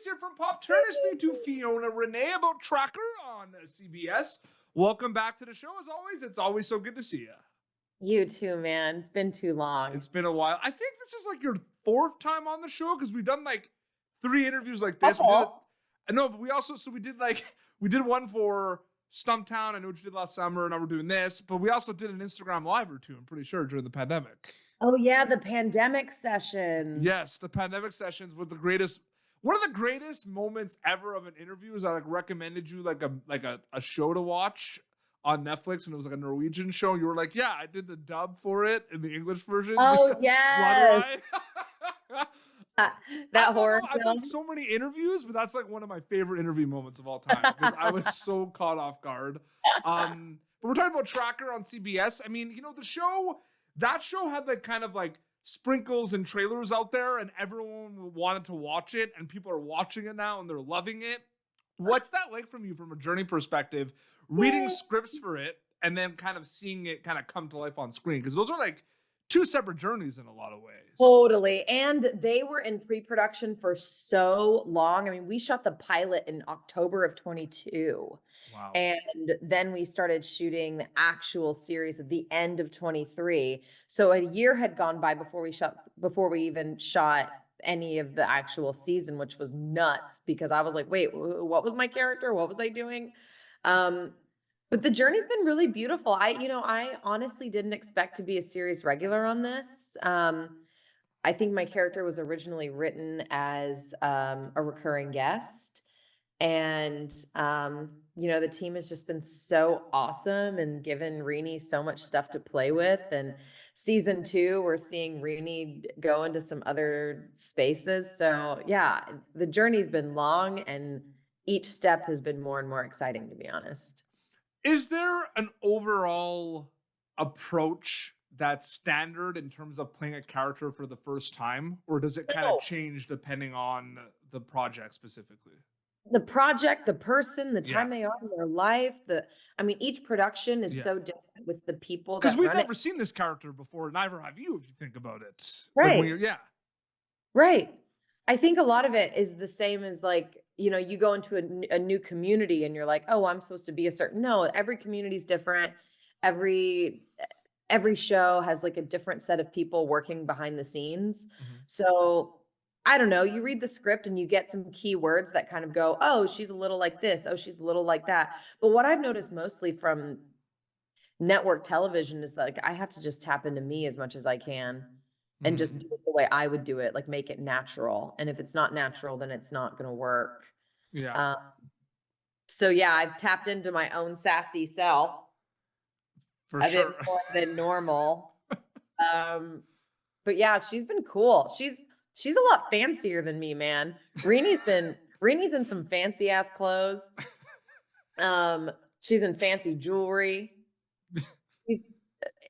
here from Pop. Turn me to Fiona Rene about Tracker on CBS. Welcome back to the show. As always, it's always so good to see you. You too, man. It's been too long. It's been a while. I think this is like your fourth time on the show because we've done like 3 interviews like this. No, but we did one for Stumptown. I know what you did last summer. Now we're doing this, but we also did an Instagram live or two. I'm pretty sure during the pandemic. Oh yeah, the pandemic sessions. Yes, the pandemic sessions with one of the greatest moments ever of an interview is I like recommended you like a show to watch on Netflix, and it was like a Norwegian show. You were like, yeah, I did the dub for it in the English version. Oh yes. That horror film. I've done so many interviews, but that's like one of my favorite interview moments of all time because I was so caught off guard. But we're talking about Tracker on CBS. I mean, that show had like kind of like sprinkles and trailers out there, and everyone wanted to watch it, and people are watching it now and they're loving it. What's that like from you from a journey perspective, reading scripts for it and then kind of seeing it kind of come to life on screen? Because those are like 2 separate journeys in a lot of ways. Totally. And they were in pre-production for so long. I mean, we shot the pilot in October of 22. Wow. And then we started shooting the actual series at the end of 23. So a year had gone by before we even shot any of the actual season, which was nuts because I was like, wait, what was my character? What was I doing? But the journey's been really beautiful. I honestly didn't expect to be a series regular on this. I think my character was originally written as a recurring guest. And, the team has just been so awesome and given Rene so much stuff to play with. And season 2, we're seeing Rene go into some other spaces. So yeah, the journey's been long and each step has been more and more exciting, to be honest. Is there an overall approach that's standard in terms of playing a character for the first time? Or does it kind of change depending on the project specifically? The project, the person, the time they are in their life, each production is so different with the people. Because we've never seen this character before, neither have you, if you think about it. Right. Right. I think a lot of it is the same as like, you go into a new community and you're like, oh, I'm supposed to be no, every community is different. Every show has like a different set of people working behind the scenes. Mm-hmm. So I don't know, you read the script and you get some key words that kind of go, oh, she's a little like this. Oh, she's a little like that. But what I've noticed mostly from network television is like, I have to just tap into me as much as I can and just do it the way I would do it, like make it natural. And if it's not natural, then it's not going to work. Yeah. So yeah, I've tapped into my own sassy self. For a sure. bit more than normal. But yeah, she's been cool. She's a lot fancier than me, man. Rene's in some fancy ass clothes. She's in fancy jewelry.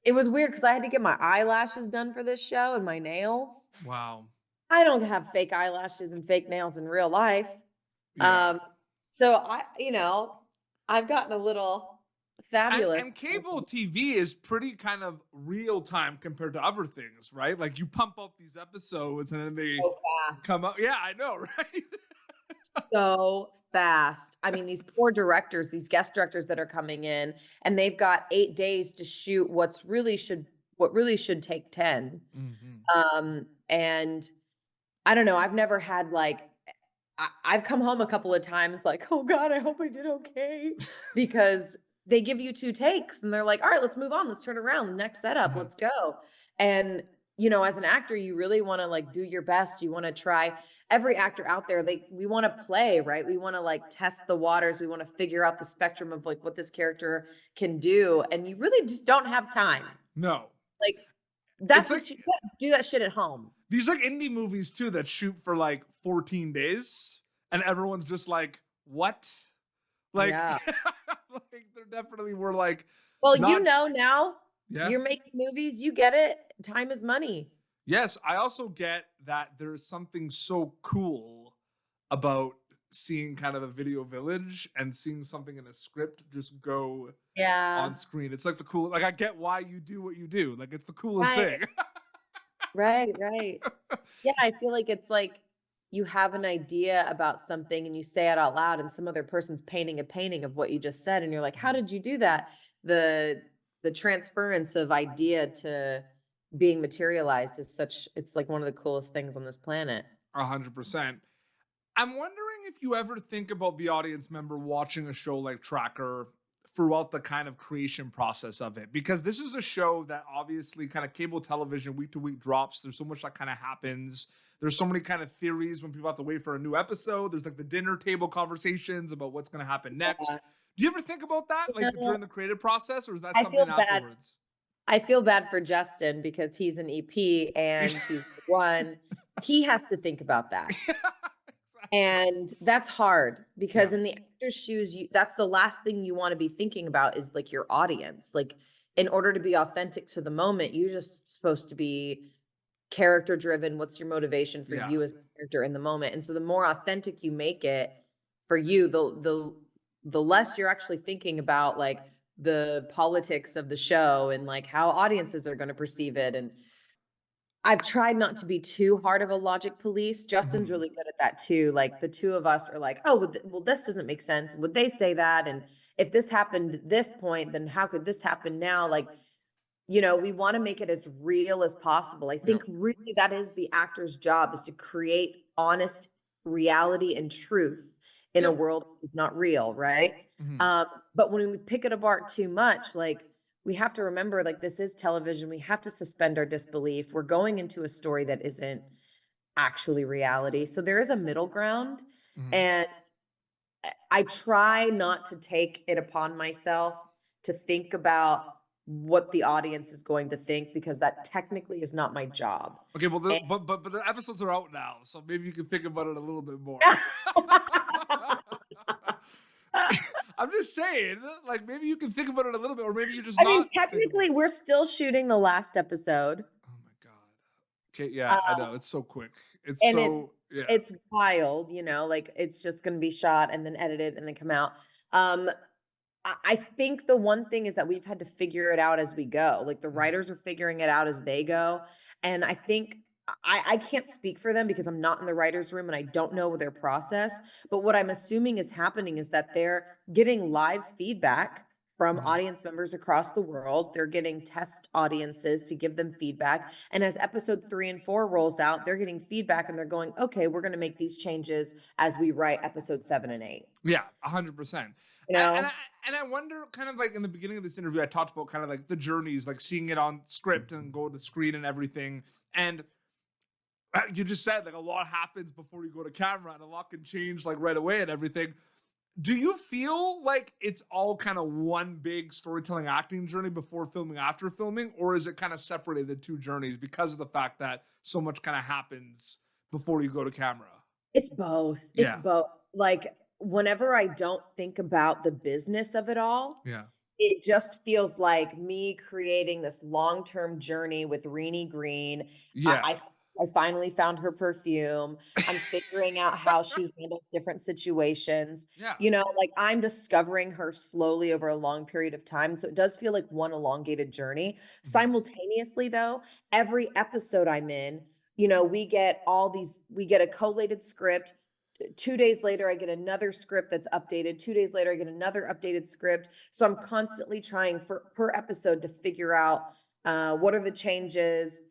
It was weird because I had to get my eyelashes done for this show and my nails. Wow. I don't have fake eyelashes and fake nails in real life. Yeah. So I've gotten a little fabulous. And cable TV is pretty kind of real time compared to other things, right? Like you pump out these episodes and then they come up. Yeah, I know, right? So fast. I mean, these poor directors, these guest directors that are coming in, and they've got 8 days to shoot what really should take 10. Mm-hmm. And I don't know. I've never had I've come home a couple of times like, oh God, I hope I did okay, because they give you 2 takes and they're like, all right, let's move on. Let's turn around. The next setup. Mm-hmm. Let's go. And as an actor, you really want to do your best. You want to try. Every actor out there, we want to play, right? We want to test the waters. We want to figure out the spectrum of what this character can do. And you really just don't have time. No. That's what you do that shit at home. These indie movies too that shoot for 14 days and everyone's just like, what? Yeah. There definitely were well, now you're making movies, you get it. Time is money. Yes. I also get that there's something so cool about seeing kind of a video village and seeing something in a script just go on screen. It's the cool, I get why you do what you do. It's the coolest thing. Right. Yeah. I feel like it's you have an idea about something and you say it out loud and some other person's painting a painting of what you just said and you're like, "How did you do that?" The the transference of idea to being materialized is such it's like one of the coolest things on this planet. 100%. I'm wondering if you ever think about the audience member watching a show like Tracker throughout the kind of creation process of it, because this is a show that obviously kind of cable television week to week drops. There's so much that kind of happens. There's so many kind of theories when people have to wait for a new episode. There's like the dinner table conversations about what's going to happen next. Yeah. Do you ever think about that, You like know, during the creative process, or is that I feel something bad afterwards? I feel bad for Justin because he's an EP and he's the one he has to think about that. Exactly. And that's hard because Yeah. in the actor's shoes, that's the last thing you wanna be thinking about is, like, your audience. Like, in order to be authentic to the moment, you're just supposed to be character driven. What's your motivation for Yeah. you as a character in the moment? And so the more authentic you make it for you, the less you're actually thinking about, like, the politics of the show and, like, how audiences are gonna perceive it, and I've tried not to be too hard of a logic police. Justin's Mhm. really good at that too. Like the two of us are like, "Oh, well, this doesn't make sense. Would they say that? And if this happened at this point, then how could this happen now?" Like, we want to make it as real as possible. I Yeah. think really that is the actor's job is to create honest reality and truth in a Yep. world that's not real, right? Mhm. Um, but when we pick it apart too much, like we have to remember, like this is television. We have to suspend our disbelief. We're going into a story that isn't actually reality. So there is a middle ground, Mhm. and I try not to take it upon myself to think about what the audience is going to think because that technically is not my job. Okay, well, And but the episodes are out now, so maybe you can think about it a little bit more. I'm just saying, like maybe you can think about it a little bit, or maybe you just I mean, not think about technically, it. we're still shooting the last episode, Oh my god. Okay, yeah, I uh, know it's so quick. It's and it's so yeah. it's wild, like it's just gonna be shot and then edited and then come out. Um, I think the one thing is that we've had to figure it out as we go. Like the Mhm, writers are figuring it out as they go. And I think I can't speak for them because I'm not in the writer's room and I don't know their process. But what I'm assuming is happening is that they're getting live feedback from mhm. audience members across the world. They're getting test audiences to give them feedback. And as episode 3 and 4 rolls out, they're getting feedback and they're going, okay, we're going to make these changes as we write episode 7 and 8. Yeah, 100%. You And, know? and I and I wonder, kind of like in the beginning of this interview, I talked about kind of like the journeys, like seeing it on script and go to the screen and everything. And you just said like a lot happens before you go to camera, and a lot can change like right away and everything. Do you feel like it's all kind of one big storytelling acting journey before filming, after filming, or is it kind of separated the two journeys because of the fact that so much kind of happens before you go to camera? It's both. It's Yeah. both. Like, whenever I don't think about the business of it all, Yeah. it just feels like me creating this long-term journey with Renee Green. Yeah. I finally found her perfume. I'm figuring out how she handles different situations. Yeah. Like, I'm discovering her slowly over a long period of time, so it does feel like one elongated journey. Mhm. Simultaneously, though, every episode I'm in, we get a collated script. 2 days later, I get another script that's updated. 2 days later, I get another updated script. So I'm constantly trying for per episode to figure out, what are the changes,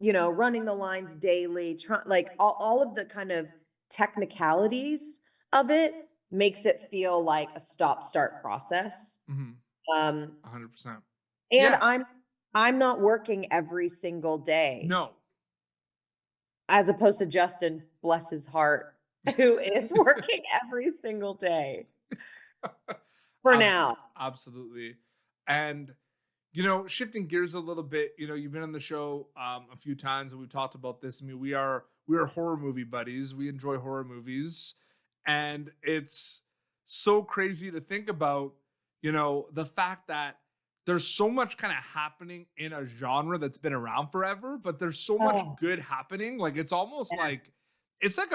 running the lines daily, like all of the kind of technicalities of it makes it feel like a stop-start process. Mhm. Um, 100%. and Yeah. I'm not working every single day. No. As opposed to Justin, bless his heart, who is working every single day for now. Absolutely. And shifting gears a little bit, you've been on the show a few times and we've talked about this. I mean, we are horror movie buddies. We enjoy horror movies. And it's so crazy to think about, the fact that there's so much kind of happening in a genre that's been around forever, but there's so much Oh, good happening. Like it's almost yes. like it's like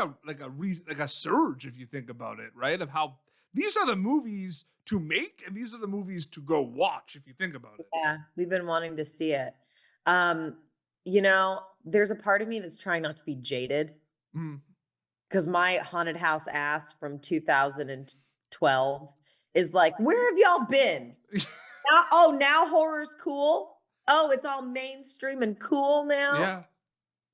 a surge if you think about it, right? Of how these are the movies to make and these are the movies to go watch if you think about it. Yeah, we've been wanting to see it. There's a part of me that's trying not to be jaded. Mm, 'cause my haunted house ass from 2012 is like, "Where have y'all been? Now horror's cool? Oh, it's all mainstream and cool now?" Yeah.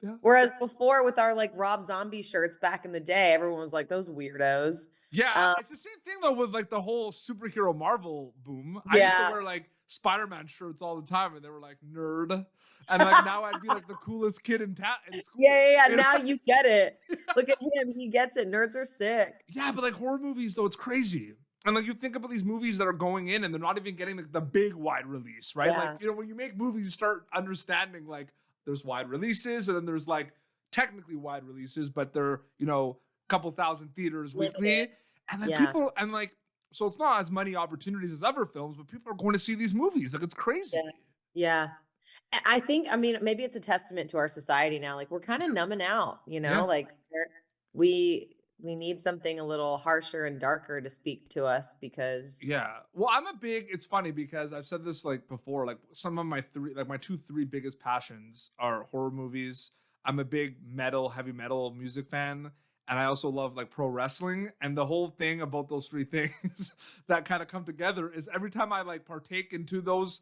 Yeah. Whereas before with our, like, Rob Zombie shirts back in the day, everyone was like, "Those weirdos." Yeah, Um, it's the same thing though with like the whole superhero Marvel boom. I used to yeah. wear like Spider-Man shirts all the time, and they were like nerd, and like now I'd be like the coolest kid in Yeah, school. yeah, yeah, You know? now you get it. Look at him, he gets it, nerds are sick. Yeah, but like horror movies though, it's crazy. And like you think about these movies that are going in and they're not even getting like the big wide release, right? Like, Yeah, when you make movies, you start understanding like there's wide releases and then there's like technically wide releases, but they're, couple thousand theaters limited. weekly. And then Yeah, people, and like, so it's not as many opportunities as other films, but people are going to see these movies. Like, it's crazy. yeah, yeah. I think, I mean, maybe it's a testament to our society now, like, we're kinda numbing out, Yeah. like, we need something a little harsher and darker to speak to us because Yeah. Well, it's funny because I've said this like before, like some of my three biggest passions are horror movies. I'm a big heavy metal music fan. And I also love like pro wrestling. And the whole thing about those three things that kind of come together is every time I like partake into those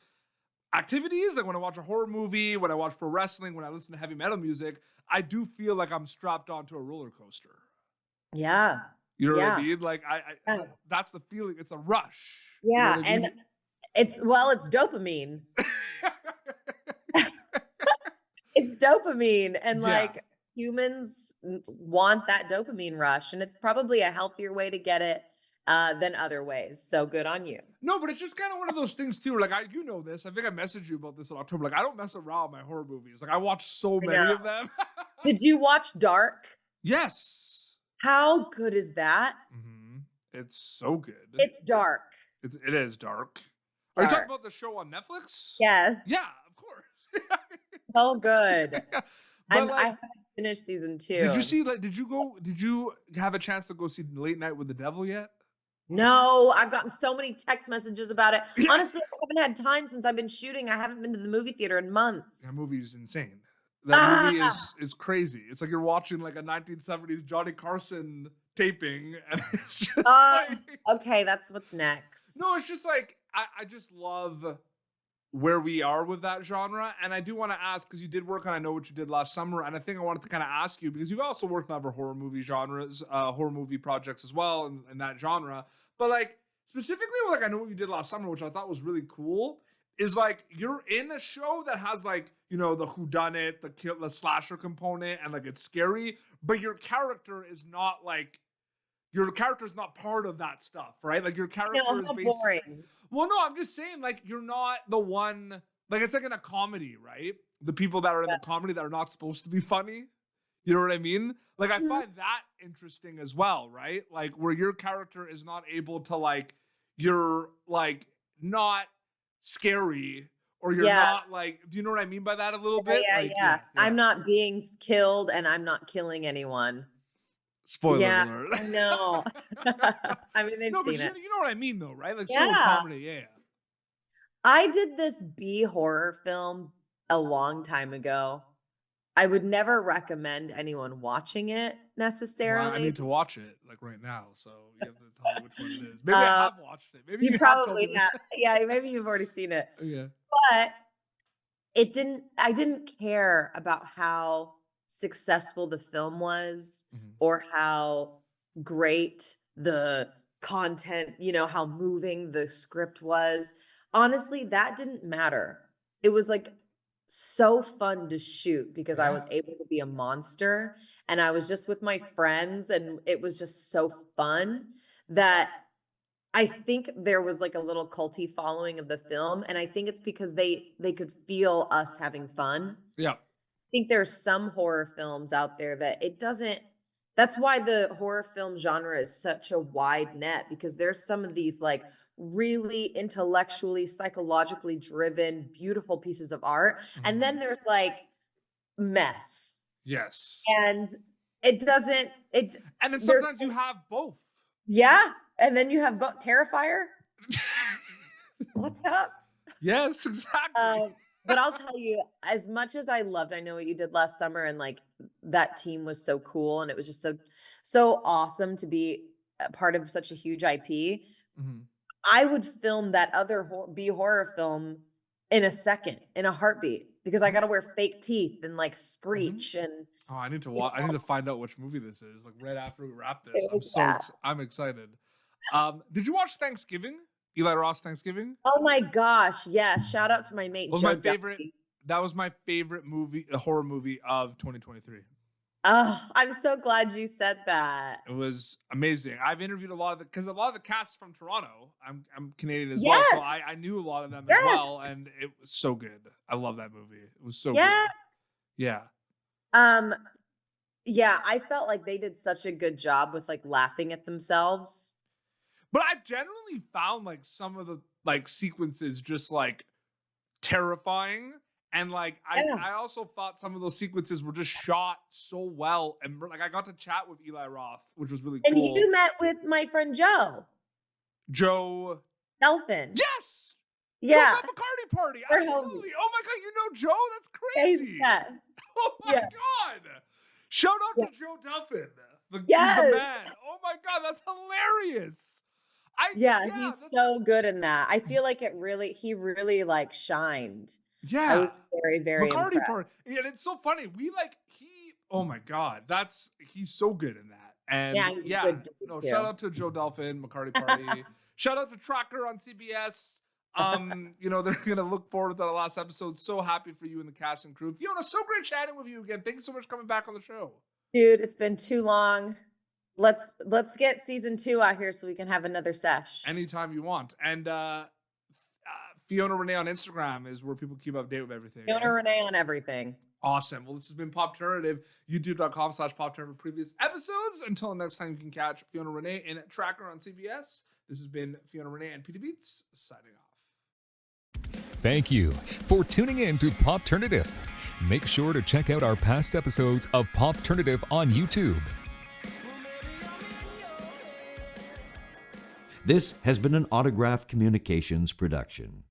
activities, like when I watch a horror movie, when I watch pro wrestling, when I listen to heavy metal music, I do feel like I'm strapped onto a roller coaster. yeah, You know what I yeah, mean? Like yeah, that's the feeling. It's a rush. You know yeah, what I and mean? it's dopamine. It's dopamine, and, Yeah. like, humans want that dopamine rush, and it's probably a healthier way to get it, than other ways, so good on you. No, but it's just kind of one of those things too. Like this. I think I messaged you about this in October. Like I don't mess around with my horror movies. Like I watch so I know. many of them. Did you watch Dark? Yes. How good is that? It's so good. It's dark. It is dark. It's Are you talking dark. about the show on Netflix? Yes, Yeah, of course. so good. But I like, haven't finished season did you 2. see? Like, did you have a chance to go see Late Night with the Devil yet? No, I've gotten so many text messages about it. Yeah. Honestly, I haven't had time since I've been shooting. I haven't been to the movie theater in That months. movie is insane. That movie Ah! is crazy. It's like you're watching like a 1970s Johnny Carson taping, and it's just Ah, like okay, that's what's next. no, it's just like I just love where we are with that genre. And I do want to ask, because you did work on I Know What You Did Last Summer, and I think I wanted to kind of ask you because you've also worked on other horror movie genres, horror movie projects as well in that genre. But like specifically with like I Know What You Did Last Summer, which I thought was really cool, is like you're in a show that has like, the whodunit, the slasher component, and like it's scary, but your character is not part of that stuff, right? Like your character No, is how based. boring. Well, no, I'm just saying, like, you're not the one. Like, it's like in a comedy, right? The people that are in Yeah. the comedy that are not supposed to be funny. You know what I mean? Like, I Mhm. find that interesting as well, right? Like, where your character is not able to, like, you're like not scary, or you're Yeah, not like, do you know what I mean by that a little yeah, bit? yeah, Like, yeah. yeah, I'm yeah. not being killed and I'm not killing anyone. Spoiler Yeah, alert. I know. I mean, they've No, but seen it. you know what I mean, though, right? Like, still a Yeah. comedy, yeah. I did this B horror film a long time ago. I would never recommend anyone watching it Well, I necessarily. need to watch it like right now, so you have to tell me which one it is. Maybe I Uh, have watched it. Maybe you you have told probably me. have. Yeah, maybe you've already seen it. Yeah. But I didn't care about how successful the film was Mhm. or how great the content, how moving the script was. Honestly, that didn't matter. It was like so fun to shoot because I Yeah. was able to be a monster and I was just with my friends and it was just so fun that I think there was, like, a little culty following of the film, and I think it's because they could feel us having fun. Yeah. I think there's some horror films out there that it doesn't that's why the horror film genre is such a wide net because there's some of these, like, really intellectually, psychologically driven, beautiful pieces of art, and Mhm. then there's, like, mess, Yes. and it doesn't it And then there's sometimes you have both. yeah, and then you have Terrifier? What's up? Yes, exactly. But I'll tell you, as much as I loved I Know What You Did Last Summer and, like, that team was so cool and it was just so awesome to be a part of such a huge IP. Mhm. I would film that other B horror film in a second, in a heartbeat, because I Mhm. gotta wear fake teeth and like Mhm. screech and Oh, I need to you I need to find out which movie this is, like, right after we wrap this. know, yeah. I'm excited. Did you watch Thanksgiving? Eli Ross Thanksgiving? Oh my gosh, yes. Shout out to my mate Was my Joe favorite Duffy. that was my favorite movie, a horror movie of 2023. Oh, I'm so glad you said that. It was amazing. I've interviewed a lot of because a lot of the cast is from Toronto. I'm Canadian as well, so Yes, I knew a lot of them as yes, well, and it was so good. I love that movie. It was so good. yeah. Yeah. Um, yeah, I felt like they did such a good job with like laughing at themselves. But I generally found like some of the like sequences just like terrifying. And like Yeah. I also thought some of those sequences were just shot so well. And like I got to chat with Eli Roth, which was really And cool. you met with my friend Joe Joe. Delphin. Yes. Joe Yeah, got McCarty Party. we're homies. Absolutely. Oh my god, you know Joe? That's Yes, crazy. yes, Oh my yeah, god. Shout out yeah. to Joe Duffin. He's the Yes. man. Oh my god, that's hilarious. I Yeah, yeah, he's that's so good in that. I feel like he really like shined. I was yeah. very, very McCarty impressed. Party. And it's so funny. Oh my god, he's so good in that. Yeah, And he's a yeah, good dude no, shout too. out to Joe Delphin, McCarty Party. Shout out to Tracker on CBS. They're gonna look forward to the last episode. So happy for you and the cast and crew. Fiona, so great chatting with you again. Thank you so much for coming back on the show. Dude, it's been too long. Let's get season 2 out here so we can have another sesh. Anytime you want. And Fiona Rene on Instagram is where people keep update with everything. Fiona Rene on everything. Awesome. Well, this has been Popternative, youtube.com/Popternative previous episodes. Until next time, you can catch Fiona Rene in Tracker on CBS. This has been Fiona Rene and Peter Beats signing off. Thank you for tuning in to Popternative. Make sure to check out our past episodes of Popternative on YouTube. This has been an Autograph Communications production.